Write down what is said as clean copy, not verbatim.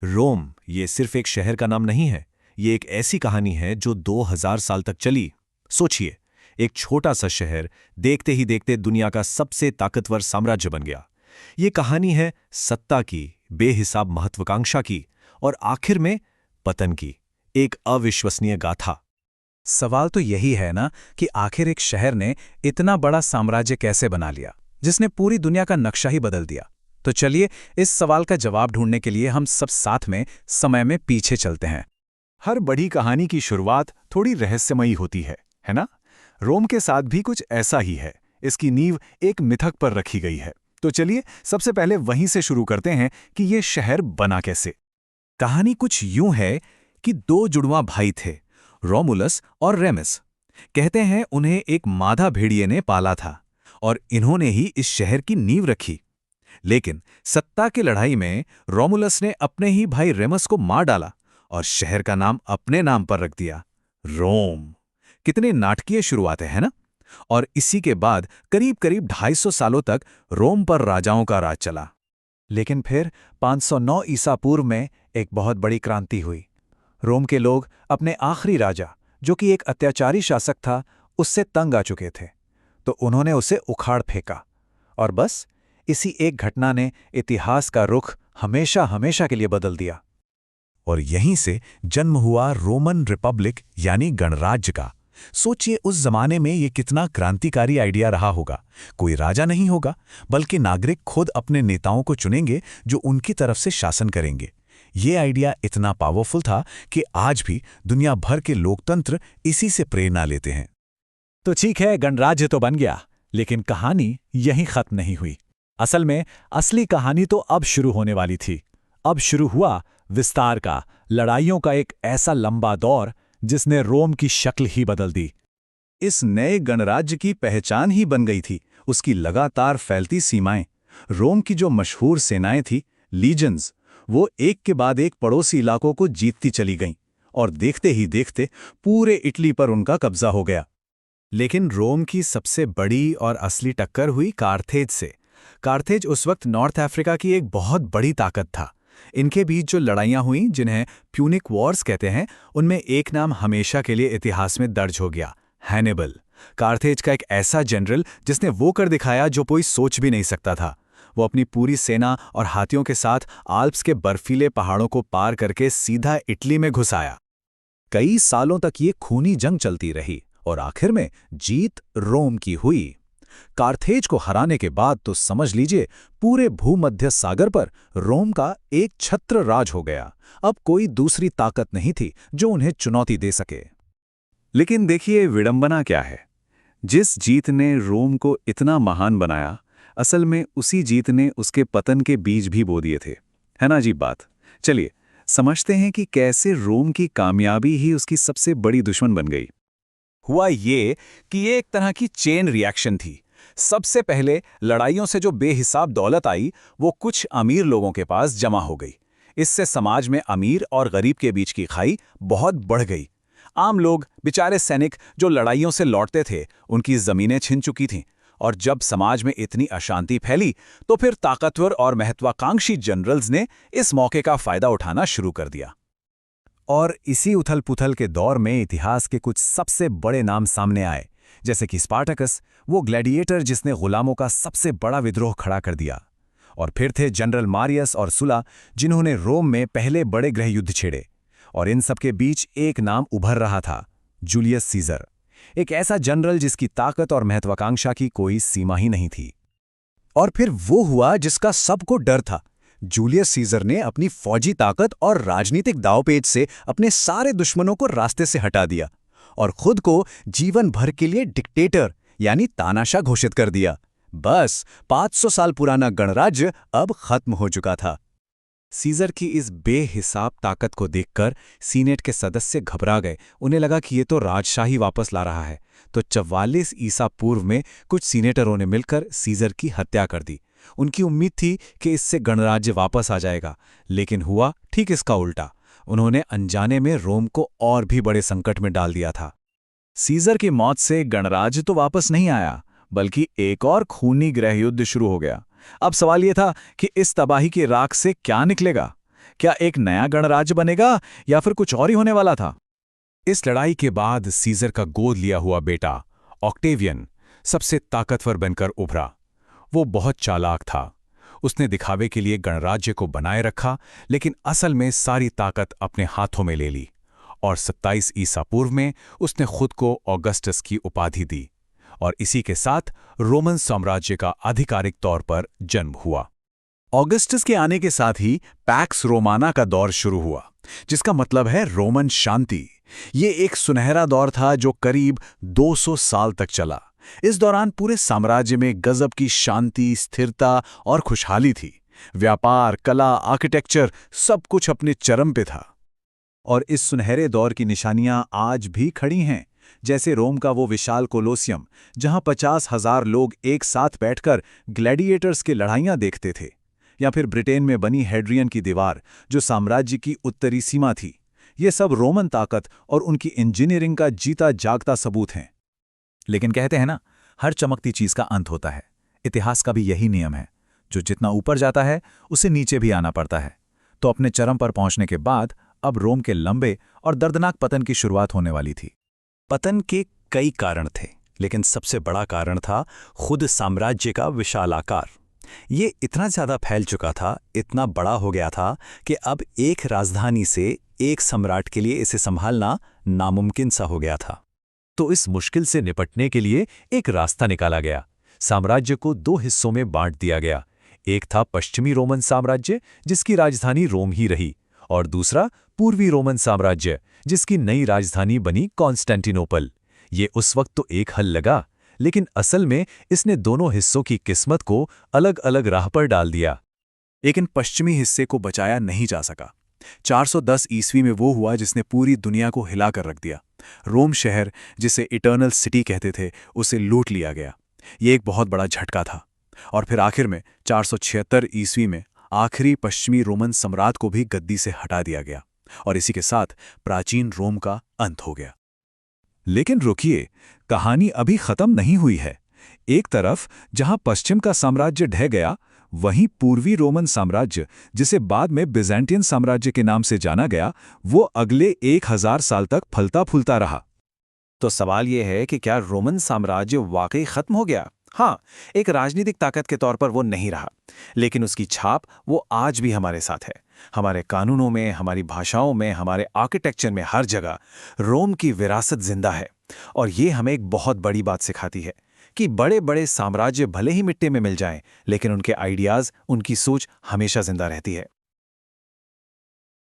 रोम ये सिर्फ एक शहर का नाम नहीं है। ये एक ऐसी कहानी है जो 2000 साल तक चली। सोचिए, एक छोटा सा शहर देखते ही देखते दुनिया का सबसे ताकतवर साम्राज्य बन गया। ये कहानी है सत्ता की, बेहिसाब महत्वाकांक्षा की और आखिर में पतन की, एक अविश्वसनीय गाथा। सवाल तो यही है ना कि आखिर एक शहर ने इतना बड़ा साम्राज्य कैसे बना लिया, जिसने पूरी दुनिया का नक्शा ही बदल दिया। तो चलिए इस सवाल का जवाब ढूंढने के लिए हम सब साथ में समय में पीछे चलते हैं। हर बड़ी कहानी की शुरुआत थोड़ी रहस्यमयी होती है ना? रोम के साथ भी कुछ ऐसा ही है। इसकी नींव एक मिथक पर रखी गई है। तो चलिए सबसे पहले वहीं से शुरू करते हैं कि ये शहर बना कैसे। कहानी कुछ यूं है कि दो जुड़वां भाई थे, रोमुलस और रेमस। कहते हैं उन्हें एक मादा भेड़िए ने पाला था और इन्होंने ही इस शहर की नींव रखी। लेकिन सत्ता की लड़ाई में रोमुलस ने अपने ही भाई रेमस को मार डाला और शहर का नाम अपने नाम पर रख दिया, रोम। कितनी नाटकीय शुरुआत है ना? और इसी के बाद करीब करीब 250 सालों तक रोम पर राजाओं का राज चला। लेकिन फिर 509 ईसा पूर्व में एक बहुत बड़ी क्रांति हुई। रोम के लोग अपने आखिरी राजा, जो कि एक अत्याचारी शासक था, उससे तंग आ चुके थे। तो उन्होंने उसे उखाड़ फेंका। और बस इसी एक घटना ने इतिहास का रुख हमेशा हमेशा के लिए बदल दिया। और यहीं से जन्म हुआ रोमन रिपब्लिक यानी गणराज्य का। सोचिए उस जमाने में ये कितना क्रांतिकारी आइडिया रहा होगा। कोई राजा नहीं होगा, बल्कि नागरिक खुद अपने नेताओं को चुनेंगे जो उनकी तरफ से शासन करेंगे। ये आइडिया इतना पावरफुल था कि आज भी दुनिया भर के लोकतंत्र इसी से प्रेरणा लेते हैं। तो ठीक है, गणराज्य तो बन गया, लेकिन कहानी यहीं खत्म नहीं हुई। असल में असली कहानी तो अब शुरू होने वाली थी। अब शुरू हुआ विस्तार का, लड़ाइयों का एक ऐसा लंबा दौर जिसने रोम की शक्ल ही बदल दी। इस नए गणराज्य की पहचान ही बन गई थी उसकी लगातार फैलती सीमाएं। रोम की जो मशहूर सेनाएं थी, लीजन्स, वो एक के बाद एक पड़ोसी इलाकों को जीतती चली गईं और देखते ही देखते पूरे इटली पर उनका कब्जा हो गया। लेकिन रोम की सबसे बड़ी और असली टक्कर हुई कार्थेज से। कार्थेज उस वक्त नॉर्थ अफ्रीका की एक बहुत बड़ी ताकत था। इनके बीच जो लड़ाइयाँ हुईं, जिन्हें प्यूनिक वॉर्स कहते हैं, उनमें एक नाम हमेशा के लिए इतिहास में दर्ज हो गया, हैनिबल। कार्थेज का एक ऐसा जनरल जिसने वो कर दिखाया जो कोई सोच भी नहीं सकता था। वो अपनी पूरी सेना और हाथियों के साथ आल्प्स के बर्फीले पहाड़ों को पार करके सीधा इटली में घुस आया। कई सालों तक ये खूनी जंग चलती रही और आखिर में जीत रोम की हुई। कार्थेज को हराने के बाद तो समझ लीजिए पूरे भूमध्य सागर पर रोम का एक छत्र राज हो गया। अब कोई दूसरी ताकत नहीं थी जो उन्हें चुनौती दे सके। लेकिन देखिए विडंबना क्या है। जिस जीत ने रोम को इतना महान बनाया, असल में उसी जीत ने उसके पतन के बीज भी बो दिए थे। है ना अजीब बात? चलिए समझते हैं कि कैसे रोम की कामयाबी ही उसकी सबसे बड़ी दुश्मन बन गई। हुआ ये कि ये एक तरह की चेन रिएक्शन थी। सबसे पहले लड़ाइयों से जो बेहिसाब दौलत आई, वो कुछ अमीर लोगों के पास जमा हो गई। इससे समाज में अमीर और गरीब के बीच की खाई बहुत बढ़ गई। आम लोग, बेचारे सैनिक जो लड़ाइयों से लौटते थे, उनकी जमीनें छिन चुकी थीं। और जब समाज में इतनी अशांति फैली, तो फिर ताकतवर और महत्वाकांक्षी जनरल्स ने इस मौके का फायदा उठाना शुरू कर दिया। और इसी उथल-पुथल के दौर में इतिहास के कुछ सबसे बड़े नाम सामने आए, जैसे कि स्पार्टकस, वो ग्लैडिएटर जिसने गुलामों का सबसे बड़ा विद्रोह खड़ा कर दिया। और फिर थे जनरल मारियस और सुला, जिन्होंने रोम में पहले बड़े गृह युद्ध छेड़े। और इन सब के बीच एक नाम उभर रहा था, जूलियस सीजर, एक ऐसा जनरल जिसकी ताकत और महत्वाकांक्षा की कोई सीमा ही नहीं थी। और फिर वो हुआ जिसका सबको डर था। जूलियस सीजर ने अपनी फौजी ताकत और राजनीतिक दांवपेच से अपने सारे दुश्मनों को रास्ते से हटा दिया और खुद को जीवन भर के लिए डिक्टेटर यानी तानाशाह घोषित कर दिया। बस 500 साल पुराना गणराज्य अब खत्म हो चुका था। सीजर की इस बेहिसाब ताकत को देखकर सीनेट के सदस्य घबरा गए। उन्हें लगा कि ये तो राजशाही वापस ला रहा है। तो 44 ईसा पूर्व में कुछ सीनेटरों ने मिलकर सीजर की हत्या कर दी। उनकी उम्मीद थी कि इससे गणराज्य वापस आ जाएगा, लेकिन हुआ ठीक इसका उल्टा। उन्होंने अनजाने में रोम को और भी बड़े संकट में डाल दिया था। सीजर की मौत से गणराज्य तो वापस नहीं आया, बल्कि एक और खूनी गृह युद्ध शुरू हो गया। अब सवाल यह था कि इस तबाही की राख से क्या निकलेगा? क्या एक नया गणराज्य बनेगा या फिर कुछ और ही होने वाला था? इस लड़ाई के बाद सीजर का गोद लिया हुआ बेटा ऑक्टेवियन सबसे ताकतवर बनकर उभरा। वो बहुत चालाक था। उसने दिखावे के लिए गणराज्य को बनाए रखा, लेकिन असल में सारी ताकत अपने हाथों में ले ली और 27 ईसा पूर्व में उसने खुद को ऑगस्टस की उपाधि दी और इसी के साथ रोमन साम्राज्य का आधिकारिक तौर पर जन्म हुआ। ऑगस्टस के आने के साथ ही पैक्स रोमाना का दौर शुरू हुआ, जिसका मतलब है रोमन शांति। ये एक सुनहरा दौर था जो करीब 200 साल तक चला। इस दौरान पूरे साम्राज्य में गजब की शांति, स्थिरता और खुशहाली थी। व्यापार, कला, आर्किटेक्चर सब कुछ अपने चरम पे था। और इस सुनहरे दौर की निशानियां आज भी खड़ी हैं, जैसे रोम का वो विशाल कोलोसियम जहां 50,000 लोग एक साथ बैठकर ग्लैडिएटर्स की लड़ाइयां देखते थे, या फिर ब्रिटेन में बनी हेड्रियन की दीवार जो साम्राज्य की उत्तरी सीमा थी। ये सब रोमन ताकत और उनकी इंजीनियरिंग का जीता जागता सबूत हैं। लेकिन कहते हैं ना, हर चमकती चीज का अंत होता है। इतिहास का भी यही नियम है, जो जितना ऊपर जाता है उसे नीचे भी आना पड़ता है। तो अपने चरम पर पहुंचने के बाद अब रोम के लंबे और दर्दनाक पतन की शुरुआत होने वाली थी। पतन के कई कारण थे, लेकिन सबसे बड़ा कारण था खुद साम्राज्य का विशाल आकार। ये इतना ज्यादा फैल चुका था, इतना बड़ा हो गया था कि अब एक राजधानी से एक सम्राट के लिए इसे संभालना नामुमकिन सा हो गया था। तो इस मुश्किल से निपटने के लिए एक रास्ता निकाला गया। साम्राज्य को 2 हिस्सों में बांट दिया गया। एक था पश्चिमी रोमन साम्राज्य, जिसकी राजधानी रोम ही रही, और दूसरा पूर्वी रोमन साम्राज्य, जिसकी नई राजधानी बनी कॉन्स्टेंटिनोपल। ये उस वक्त तो एक हल लगा, लेकिन असल में इसने दोनों हिस्सों की किस्मत को अलग अलग राह पर डाल दिया। लेकिन पश्चिमी हिस्से को बचाया नहीं जा सका। 410 ईस्वी में वो हुआ जिसने पूरी दुनिया को हिला कर रख दिया। रोम शहर, जिसे इटर्नल सिटी कहते थे, उसे लूट लिया गया। ये एक बहुत बड़ा झटका था। और फिर आखिर में 476 ईस्वी में आखिरी पश्चिमी रोमन सम्राट को भी गद्दी से हटा दिया गया, और इसी के साथ प्राचीन रोम का अंत हो गया। लेकिन रुकिए, कहानी अभी खत्म नहीं हुई है। एक तरफ जहां पश्चिम का साम्राज्य ढह गया, वहीं पूर्वी रोमन साम्राज्य, जिसे बाद में बिज़ेंटियन साम्राज्य के नाम से जाना गया, वो अगले 1000 साल तक फलता फूलता रहा। तो सवाल यह है कि क्या रोमन साम्राज्य वाकई खत्म हो गया? हाँ, एक राजनीतिक ताकत के तौर पर वो नहीं रहा, लेकिन उसकी छाप वो आज भी हमारे साथ है। हमारे कानूनों में, हमारी भाषाओं में, हमारे आर्किटेक्चर में, हर जगह रोम की विरासत जिंदा है। और ये हमें एक बहुत बड़ी बात सिखाती है कि बड़े बड़े साम्राज्य भले ही मिट्टी में मिल जाएं, लेकिन उनके आइडियाज़, उनकी सोच हमेशा जिंदा रहती है।